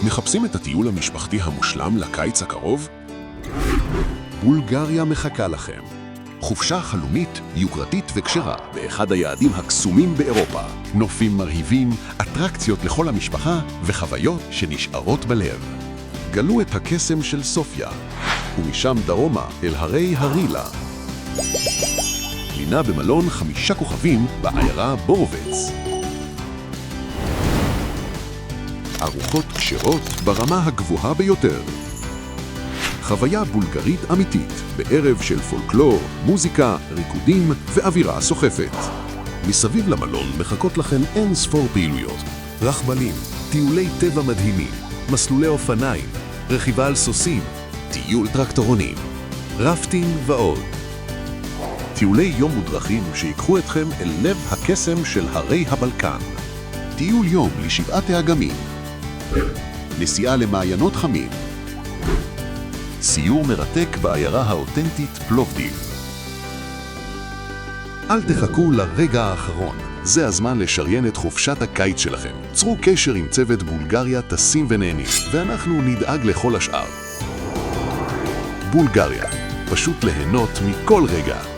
מחפשים את הטיול המשפחתי המושלם לקיץ הקרוב? בולגריה מחכה לכם. חופשה חלומית, יוקרתית וקשרה, באחד היעדים הקסומים באירופה. נופים מרהיבים, אטרקציות לכל המשפחה, וחוויות שנשארות בלב. גלו את הקסם של סופיה, ומשם דרומה אל הרי הרילה. לינה במלון 5 כוכבים בעיירה בורובץ. ארוחות כשרות ברמה הגבוהה ביותר. חוויה בולגרית אמיתית, בערב של פולקלור, מוזיקה, ריקודים ואווירה סוחפת. מסביב למלון מחכות לכם אין ספור פעילויות. רכבלים, טיולי טבע מדהימים, מסלולי אופניים, רכיבה על סוסים, טיול טרקטורונים, רפטינג ועוד. טיולי יום מודרכים שיקחו אתכם אל לב הקסם של הרי הבלקן. טיול יום לשבעת האגמים. נסיעה למעיינות חמים. סיור מרתק בעיירה האותנטית פלובדיב. אל תחכו לרגע האחרון. זה הזמן לשריין את חופשת הקיץ שלכם. צרו קשר עם צוות בולגריה טסים ונהנים, ואנחנו נדאג לכל השאר. בולגריה, פשוט ליהנות מכל רגע.